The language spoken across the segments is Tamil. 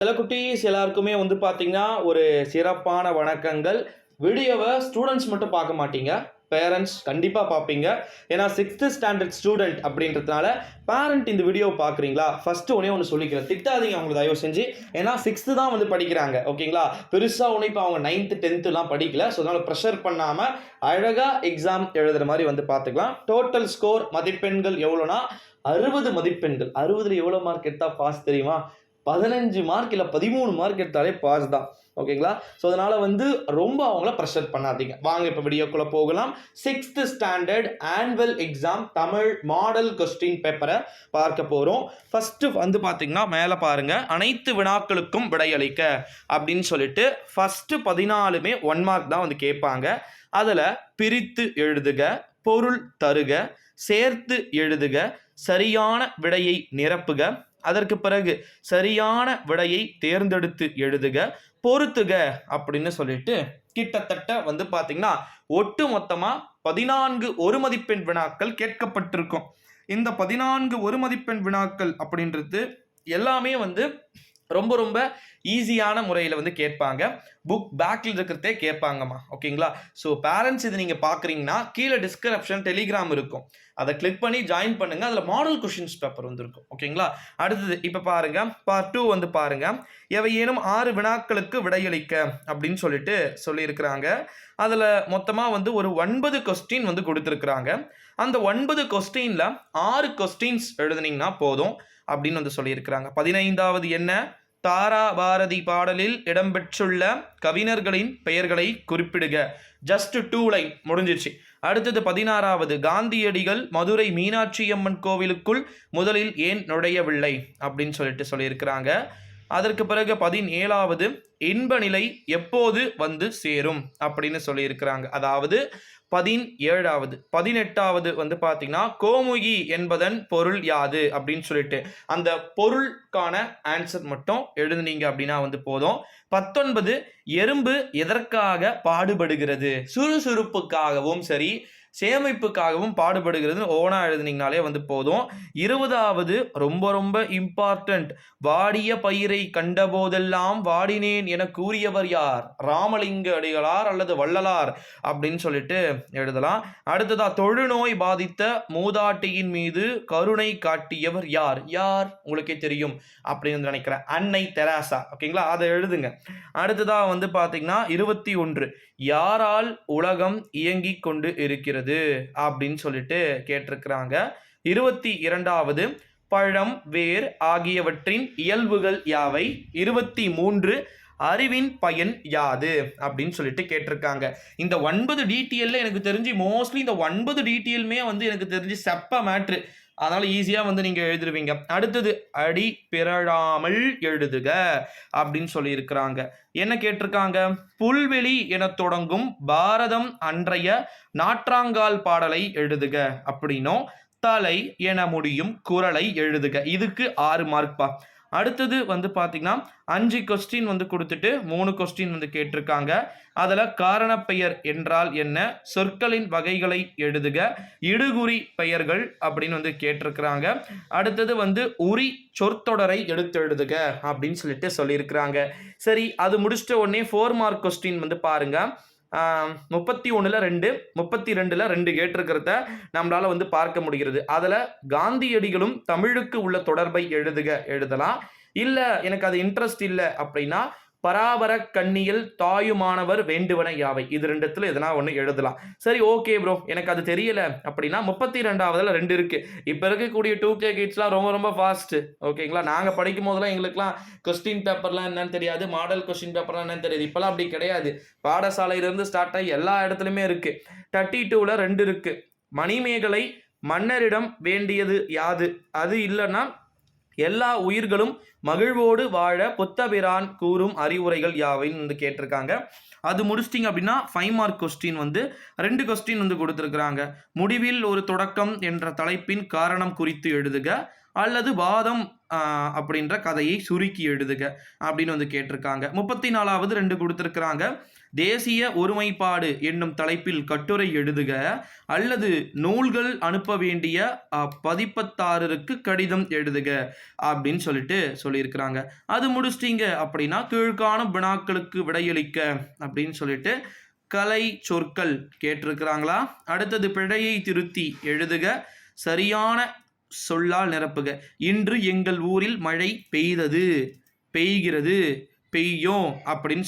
சில குட்டீஸ் எல்லாருக்குமே வந்து பார்த்தீங்கன்னா, ஒரு சிறப்பான வணக்கங்கள். வீடியோவ ஸ்டூடண்ட்ஸ் மட்டும் பார்க்க மாட்டீங்க. பேரண்ட்ஸ் கண்டிப்பா பார்ப்பீங்க. ஏன்னா 6th ஸ்டாண்டர்ட் ஸ்டூடண்ட் அப்படின்றதுனால, பேரண்ட் இந்த வீடியோவ பார்க்குறீங்களா? ஃபர்ஸ்ட் ஒண்ணே ஒண்ணு சொல்லிக்கிறேன். திட்டாதீங்க அவங்கள தயவு செஞ்சு. ஏன்னா 6th தான் வந்து படிக்கிறாங்க. ஓகேங்களா? பெருசா ஒண்ணும் இப்ப அவங்க 9th, 10thலாம் படிக்கல. ஸோ அதனால பிரஷர் பண்ணாம அழகா எக்ஸாம் எழுதுற மாரி வந்து பார்த்துக்கலாம். டோட்டல் ஸ்கோர் மதிப்பெண்கள் எவ்வளோனா 60 மதிப்பெண்கள். 60ல எவ்வளோ மார்க் எடுத்தா பாஸ் தெரியுமா? 15 மார்க் இல்ல 13 மார்க் எடுத்தாலே பாஸ் தான். ஓகேங்களா? ஸோ அதனால வந்து ரொம்ப அவங்கள பிரஷர் பண்ணாதீங்க. வாங்க இப்ப வீடியோக்குள்ள போகலாம். 6th standard annual exam Tamil model question பேப்பரை பார்க்க போறோம். ஃபர்ஸ்ட் வந்து பாத்தீங்கன்னா மேல பாருங்க, அனைத்து வினாக்களுக்கும் விடையளிக்க அப்படின்னு சொல்லிட்டு ஃபர்ஸ்ட் 14மே 1 மார்க் தான் வந்து கேட்பாங்க. அதுல பிரித்து எழுதுக, பொருள் தருக, சேர்த்து எழுதுக, சரியான விடையை நிரப்புக, அதற்கு பிறகு சரியான விடையை தேர்ந்தெடுத்து எழுதுக, பொறுத்துக அப்படின்னு சொல்லிட்டு கிட்டத்தட்ட வந்து பாத்தீங்கன்னா ஒட்டு மொத்தமா 14 ஒரு மதிப்பெண் வினாக்கள் கேட்கப்பட்டிருக்கும். இந்த 14 ஒரு மதிப்பெண் வினாக்கள் அப்படின்றது எல்லாமே வந்து ரொம்ப ரொம்ப ஈஸியான முறையில் வந்து கேட்பாங்க. புக் பேக்கில் இருக்கிறதே கேட்பாங்கம்மா. ஓகேங்களா? ஸோ பேரண்ட்ஸ் இது நீங்கள் பார்க்குறீங்கன்னா கீழே டிஸ்கிரிப்ஷன் டெலிகிராம் இருக்கும். அதை கிளிக் பண்ணி ஜாயின் பண்ணுங்க. அதில் மாடல் கொஷின்ஸ் பேப்பர் வந்துருக்கும். ஓகேங்களா? அடுத்தது இப்போ பாருங்க, பார்ட் 2 வந்து பாருங்க. எவையேனும் 6 வினாக்களுக்கு விடையளிக்க அப்படின்னு சொல்லிட்டு சொல்லியிருக்கிறாங்க. அதில் மொத்தமாக வந்து ஒரு 9 கொஸ்டின் வந்து கொடுத்துருக்குறாங்க. அந்த 9 கொஸ்டினில் 6 கொஸ்டின்ஸ் எழுதுனீங்கன்னா போதும் அப்படின்னு வந்து சொல்லியிருக்கிறாங்க. 15வது என்ன? தாரா பாரதி பாடலில் இடம்பெற்றுள்ள கவிஞர்களின் பெயர்களை குறிப்பிடுக. ஜஸ்ட் 2 லைன் முடிஞ்சிருச்சு. அடுத்தது 16வது, காந்தியடிகள் மதுரை மீனாட்சி அம்மன் கோவிலுக்குள் முதலில் ஏன் நுழையவில்லை அப்படின்னு சொல்லிட்டு சொல்லியிருக்கிறாங்க. அதற்கு பிறகு 17வது, இன்ப நிலை எப்போது வந்து சேரும் அப்படின்னு சொல்லியிருக்கிறாங்க. அதாவது 17வது. 18வது வந்து பார்த்தீங்கன்னா கோமுகி என்பதன் பொருள் யாது அப்படின்னு சொல்லிட்டு அந்த பொருளுக்கான ஆன்சர் மட்டும் எழுதுனீங்க அப்படின்னா வந்து போதும். 19 எறும்பு எதற்காக பாடுபடுகிறது? சுறுசுறுப்புக்காகவும் சரி சேமிப்புக்காகவும் பாடுபடுகிறது ஓனா எழுதுனீங்கனாலே வந்து போதும். 20வது ரொம்ப ரொம்ப இம்பார்ட்டன்ட், வாடிய பயிரை கண்டபோதெல்லாம் வாடினேன் என கூறியவர் யார்? ராமலிங்க அடிகளார் அல்லது வள்ளலார் அப்படின்னு சொல்லிட்டு எழுதலாம். அடுத்ததா, தொழுநோய் பாதித்த மூதாட்டியின் மீது கருணை காட்டியவர் யார்? யார் உங்களுக்கே தெரியும் அப்படின்னு நினைக்கிறேன், அன்னை தெரசா. ஓகேங்களா? அதை எழுதுங்க. அடுத்ததா வந்து பாத்தீங்கன்னா 21, யாரால் உலகம் இயங்கிக் கொண்டு இருக்கிறது அப்படின்னு சொல்லிட்டு கேட்டிருக்கிறாங்க. 22வது, பழம் வேர் ஆகியவற்றின் இயல்புகள் யாவை? 23, அறிவின் பயன் யாது அப்படின்னு சொல்லிட்டு கேட்டிருக்காங்க. இந்த 9 டீட்டெயில்ல எனக்கு தெரிஞ்சு மோஸ்ட்லி இந்த 9 டீட்டெயிலுமே வந்து எனக்கு தெரிஞ்சு செப்ப மேட்ரு. அதனால ஈஸியாக வந்து நீங்கள் எழுதிருவீங்க. அடுத்தது, அடி பிறழாமல் எழுதுக அப்படின்னு சொல்லியிருக்கிறாங்க. என்ன கேட்டிருக்காங்க? புல்வெளி என தொடங்கும் பாரதம் அன்றைய நாற்றாங்கால் பாடலை எழுதுக அப்படின்னும், தலை என முடியும் குறளை எழுதுக. இதுக்கு 6 மார்க்பா. அடுத்தது வந்து பார்த்தீங்கன்னா 5 கொஸ்டின் வந்து கொடுத்துட்டு 3 கொஸ்டின் வந்து கேட்டிருக்காங்க. அதில் காரணப்பெயர் என்றால் என்ன, சொற்களின் வகைகளை எழுதுக, இடுகுறி பெயர்கள் அப்படின்னு வந்து கேட்டிருக்கிறாங்க. அடுத்தது வந்து உரி சொற்தொடரை எடுத்து எழுதுக அப்படின்னு சொல்லிட்டு சொல்லியிருக்கிறாங்க. சரி, அது முடிச்சிட்ட உடனே 4 மார்க் கொஸ்டின் வந்து பாருங்க. 31ல் 2, 32ல் 2 கேட்டிருக்கிறத நம்மளால வந்து பார்க்க முடிகிறது. அதில் காந்தியடிகளும் தமிழுக்கு உள்ள தொடர்பை எழுதலாம். இல்லை எனக்கு அது இன்ட்ரெஸ்ட் இல்லை அப்படின்னா பராபர கண்ணியில் தாயுமானவர் வேண்டுவன யாவை, இது 2த்துல எதனா ஒன்று எழுதலாம். சரி, ஓகே ப்ரோ, எனக்கு அது தெரியல அப்படின்னா 32வதுல 2 இருக்கு. இப்போ இருக்கக்கூடிய 2K கிட்ஸ்லாம் ரொம்ப ரொம்ப ஃபாஸ்ட். ஓகேங்களா? நாங்கள் படிக்கும் போதெல்லாம் எங்களுக்குலாம் கொஸ்டின் பேப்பர்லாம் என்னன்னு தெரியாது, மாடல் கொஸ்டின் பேப்பர்லாம் என்னன்னு தெரியாது. இப்போலாம் அப்படி கிடையாது. பாடசாலையிலிருந்து ஸ்டார்ட் ஆகி எல்லா இடத்துலையுமே இருக்கு. 32ல் 2 இருக்கு. மணிமேகலை மன்னரிடம் வேண்டியது யாது? அது இல்லைன்னா எல்லா உயிர்களும் மகிழ்வோடு வாழ புத்தபிரான் கூறும் அறிவுரைகள் யாவைன்னு வந்து கேட்டிருக்காங்க. அது முடிச்சிட்டிங்க அப்படின்னா 5 மார்க் கொஸ்டின் வந்து 2 கொஸ்டின் வந்து கொடுத்துருக்குறாங்க. முடிவில் ஒரு தொடக்கம் என்ற தலைப்பின் காரணம் குறித்து எழுதுக, அல்லது வாதம் அப்படின்ற கதையை சுருக்கி எழுதுக அப்படின்னு வந்து கேட்டிருக்காங்க. 34வது 2 கொடுத்துருக்குறாங்க. தேசிய ஒருமைப்பாடு என்னும் தலைப்பில் கட்டுரை எழுதுக அல்லது நூல்கள் அனுப்ப வேண்டிய பதிப்பத்தாரருக்கு கடிதம் எழுதுக அப்படின்னு சொல்லியிருக்கிறாங்க. அது முடிச்சிட்டிங்க அப்படின்னா கீழ்காணும் வினாக்களுக்கு விடையளிக்க அப்படின்னு சொல்லிட்டு கலை சொற்கள் கேட்டிருக்கிறாங்களா. அடுத்தது பிழையை திருத்தி எழுதுக, சரியான சொல்லால் நிரப்புக. இன்று எங்கள் ஊரில் மழை பெய்தது, பெய்கிறது, பெய்யும் அப்படின்னு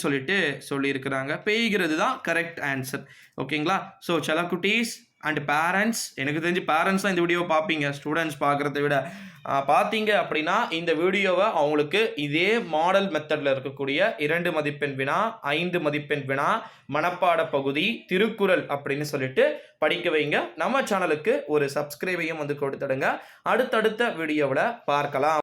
சொல்லியிருக்கிறாங்க. பெய்கிறது தான் கரெக்ட் ஆன்சர். ஓகேங்களா. ஸோ செல்லக்குட்டீஸ் அண்ட் பேரண்ட்ஸ், எனக்கு தெரிஞ்சு பேரண்ட்ஸ் தான் இந்த வீடியோவை பார்ப்பீங்க, ஸ்டூடெண்ட்ஸ் பார்க்குறத விட. பார்த்தீங்க அப்படின்னா இந்த வீடியோவை அவங்களுக்கு இதே மாடல் மெத்தடில் இருக்கக்கூடிய 2 மதிப்பெண் வினா, 5 மதிப்பெண் வினா, மனப்பாட பகுதி, திருக்குறள் அப்படின்னு சொல்லிட்டு படிக்க வைங்க. நம்ம சேனலுக்கு ஒரு சப்ஸ்கிரைபையும் வந்து கொடுத்துடுங்க. அடுத்தடுத்த வீடியோவில் பார்க்கலாம்.